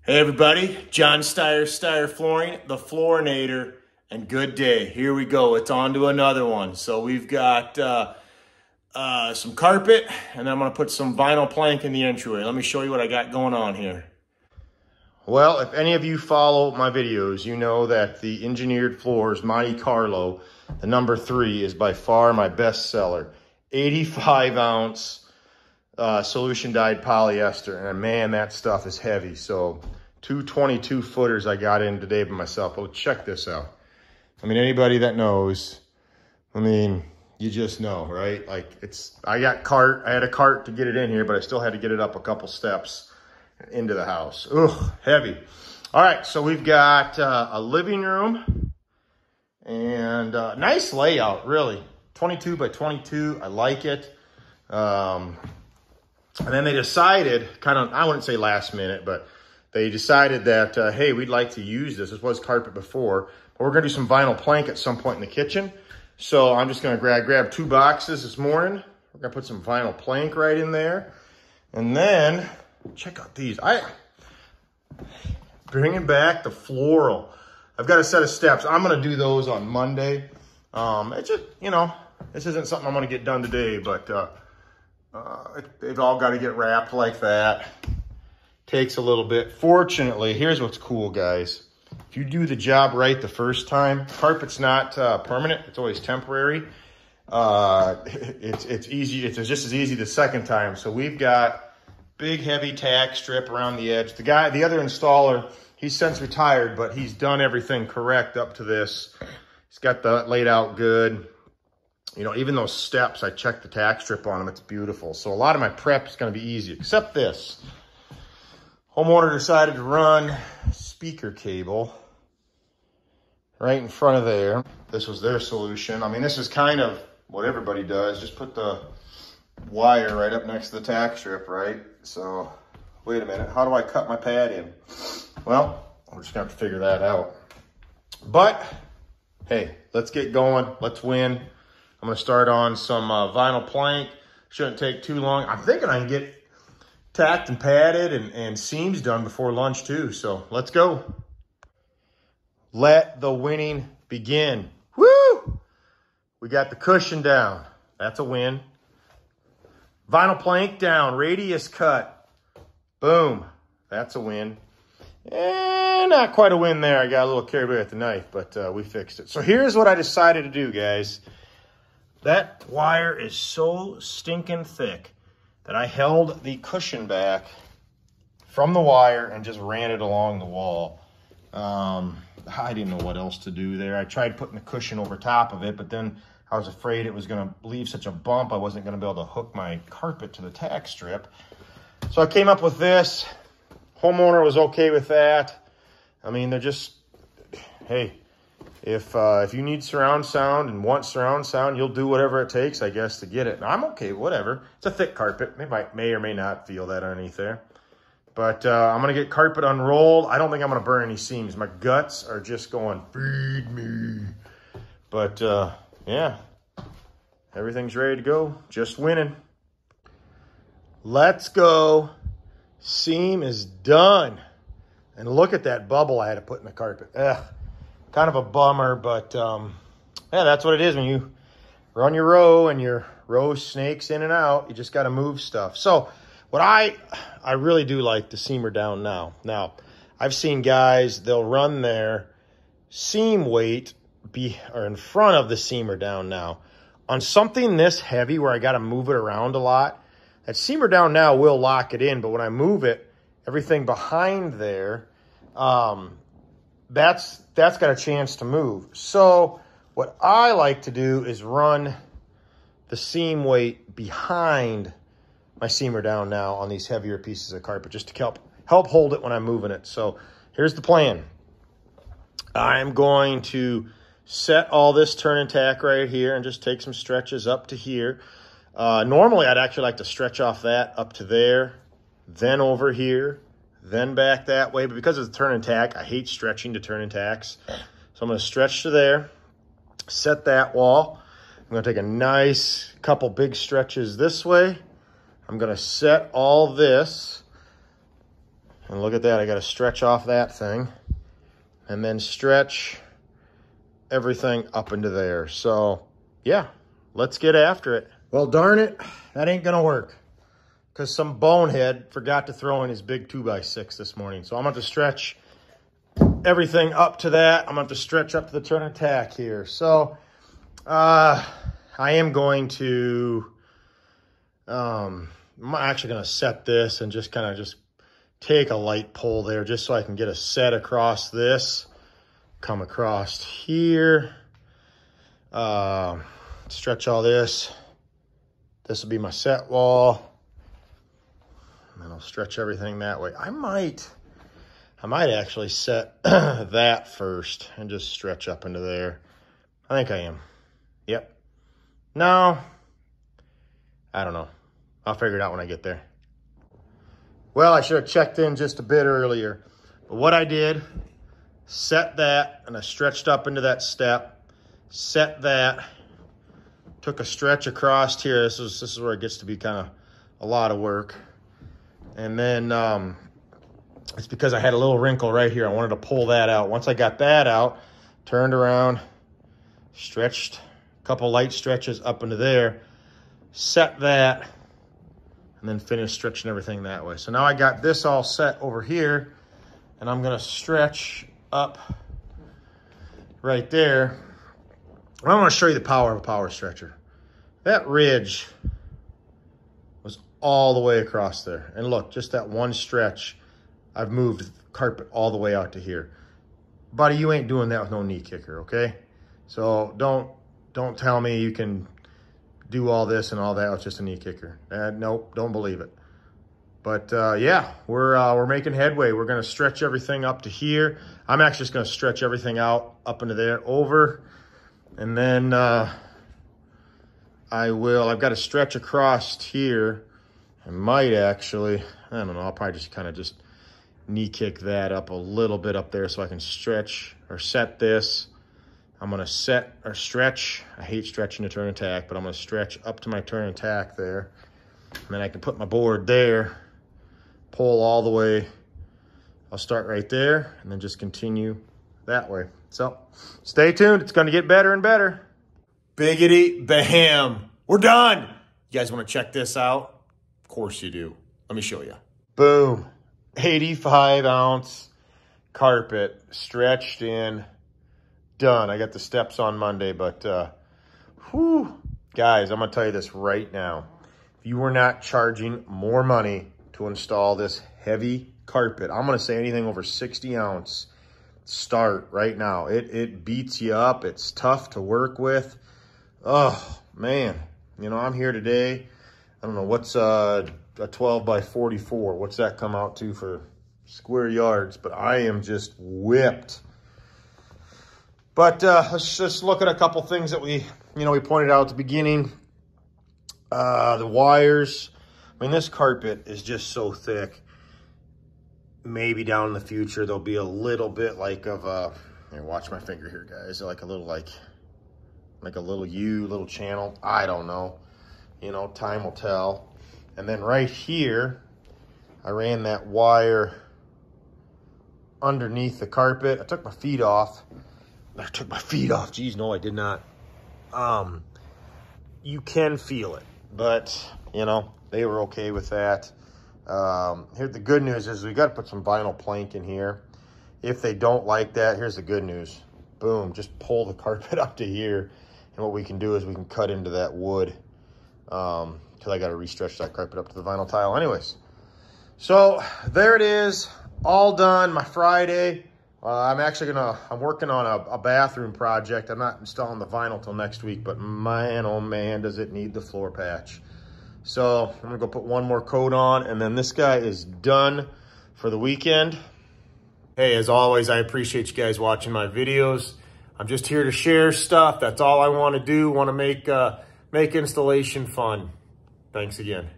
Hey everybody, John Steyer Flooring, the Floorinator, and good day. Here we go, it's on to another one. So we've got some carpet, and I'm gonna put some vinyl plank in the entryway. Let me show you what I got going on here. Well, if any of you follow my videos, you know that the engineered floors, Monte Carlo, the number 3 is by far my best seller. 85 ounce solution dyed polyester, and man, that stuff is heavy. So 222 footers I got in today by myself. Well, check this out. I mean, anybody that knows, I mean, you just know, right? Like I had a cart to get it in here, but I still had to get it up a couple steps into the house. Ugh, heavy. All right, so we've got a living room and nice layout, really. 22 by 22, I like it. And then they decided, kind of, I wouldn't say last minute, but they decided that, hey, we'd like to use this. This was carpet before, but we're gonna do some vinyl plank at some point in the kitchen. So I'm just gonna grab 2 boxes this morning. We're gonna put some vinyl plank right in there. And then, check out these. Bringing back the floral. I've got a set of steps. I'm gonna do those on Monday. It's just, you know, this isn't something I'm gonna get done today, but they've all got to get wrapped like that. Takes a little bit. Fortunately, here's what's cool, guys. If you do the job right the first time, carpet's not permanent. It's always temporary. It's easy. It's just as easy the second time. So we've got big, heavy tack strip around the edge. The other installer, he's since retired, but he's done everything correct up to this. He's got that laid out good. You know, even those steps, I checked the tack strip on them. It's beautiful. So a lot of my prep is going to be easy, except this. Homeowner decided to run speaker cable right in front of there. This was their solution. I mean, this is kind of what everybody does. Just put the wire right up next to the tack strip, right? So, wait a minute. How do I cut my pad in? Well, we're just going to have to figure that out. But, hey, let's get going. Let's win. I'm going to start on some vinyl plank. Shouldn't take too long. I'm thinking I can get tacked and padded and seams done before lunch too. So let's go. Let the winning begin. Woo! We got the cushion down. That's a win. Vinyl plank down. Radius cut. Boom. That's a win. And not quite a win there. I got a little carried away with the knife, but we fixed it. So here's what I decided to do, guys. That wire is so stinking thick that I held the cushion back from the wire and just ran it along the wall. I didn't know what else to do there. I tried putting the cushion over top of it, but then I was afraid it was gonna leave such a bump I wasn't gonna be able to hook my carpet to the tack strip. So I came up with this. Homeowner was okay with that. I mean, they're just, hey, if you need surround sound and want surround sound, you'll do whatever it takes, I guess, to get it. And I'm okay, whatever. It's a thick carpet. May or may not feel that underneath there. But I'm going to get carpet unrolled. I don't think I'm going to burn any seams. My guts are just going, feed me. But, yeah, everything's ready to go. Just winning. Let's go. Seam is done. And look at that bubble I had to put in the carpet. Ugh. Kind of a bummer, but yeah, that's what it is when you run your row and your row snakes in and out. You just got to move stuff. So what I really do like the seamer down now. Now, I've seen guys, they'll run their seam weight in front of the seamer down now. On something this heavy where I got to move it around a lot, that seamer down now will lock it in, but when I move it, everything behind there, that's got a chance to move. So what I like to do is run the seam weight behind my seamer down now on these heavier pieces of carpet just to help hold it when I'm moving it. So here's the plan. I'm going to set all this turn and tack right here and just take some stretches up to here. Normally I'd actually like to stretch off that up to there, then over here, then back that way, but because it's a turn and tack, I hate stretching to turn and tacks. So I'm going to stretch to there, set that wall. I'm going to take a nice couple big stretches this way. I'm going to set all this And look at that, I got to stretch off that thing and then stretch everything up into there. So yeah, let's get after it. Well, darn it, that ain't gonna work because some bonehead forgot to throw in his big 2x6 this morning. So I'm gonna have to stretch everything up to that. I'm gonna have to stretch up to the turn and tack here. So I am going to, I'm actually gonna set this and just kind of just take a light pull there just so I can get a set across this, come across here, stretch all this. This will be my set wall. And then I'll stretch everything that way. I might actually set that first and just stretch up into there. I think I am. Yep. No, I don't know. I'll figure it out when I get there. Well, I should have checked in just a bit earlier. But what I did, set that, and I stretched up into that step, set that, took a stretch across here. This is where it gets to be kind of a lot of work. And then it's because I had a little wrinkle right here. I wanted to pull that out. Once I got that out, turned around, stretched a couple light stretches up into there, set that, and then finished stretching everything that way. So now I got this all set over here, and I'm gonna stretch up right there. I want to show you the power of a power stretcher. That ridge was all the way across there. And look, just that one stretch, I've moved the carpet all the way out to here. Buddy, you ain't doing that with no knee kicker, okay? So don't tell me you can do all this and all that with just a knee kicker. Nope, don't believe it. But yeah, we're making headway. We're gonna stretch everything up to here. I'm actually just gonna stretch everything out up into there, over. And then I've got to stretch across here. I might actually, I don't know, I'll probably just kind of just knee kick that up a little bit up there so I can stretch or set this. I'm going to set or stretch. I hate stretching to turn and tack, but I'm going to stretch up to my turn and tack there. And then I can put my board there, pull all the way. I'll start right there and then just continue that way. So stay tuned. It's going to get better and better. Biggity bam. We're done. You guys want to check this out? Of course you do. Let me show you. Boom. 85 ounce carpet stretched in. Done. I got the steps on Monday, but whew. Guys, I'm going to tell you this right now. If you were not charging more money to install this heavy carpet, I'm going to say anything over 60 ounce, start right now. It beats you up. It's tough to work with. Oh man, you know, I'm here today. I don't know what's a 12 by 44. What's that come out to for square yards? But I am just whipped. But let's just look at a couple things that we pointed out at the beginning. The wires. I mean, this carpet is just so thick. Maybe down in the future there'll be a little bit like of a, here, watch my finger here, guys, like a little like a little channel. I don't know, you know, time will tell. And then right here I ran that wire underneath the carpet. I took my feet off. Geez, no, I did not. You can feel it, but you know, they were okay with that. Here, the good news is we got to put some vinyl plank in here. If they don't like that, here's the good news. Boom, just pull the carpet up to here. And what we can do is we can cut into that wood. Because I got to re-stretch that carpet up to the vinyl tile anyways. So there it is, all done, my Friday. I'm working on a bathroom project. I'm not installing the vinyl till next week, but man, oh man, does it need the floor patch. So I'm gonna go put one more coat on, and then this guy is done for the weekend. Hey, as always, I appreciate you guys watching my videos. I'm just here to share stuff. That's all I want to do. Want to make installation fun. Thanks again.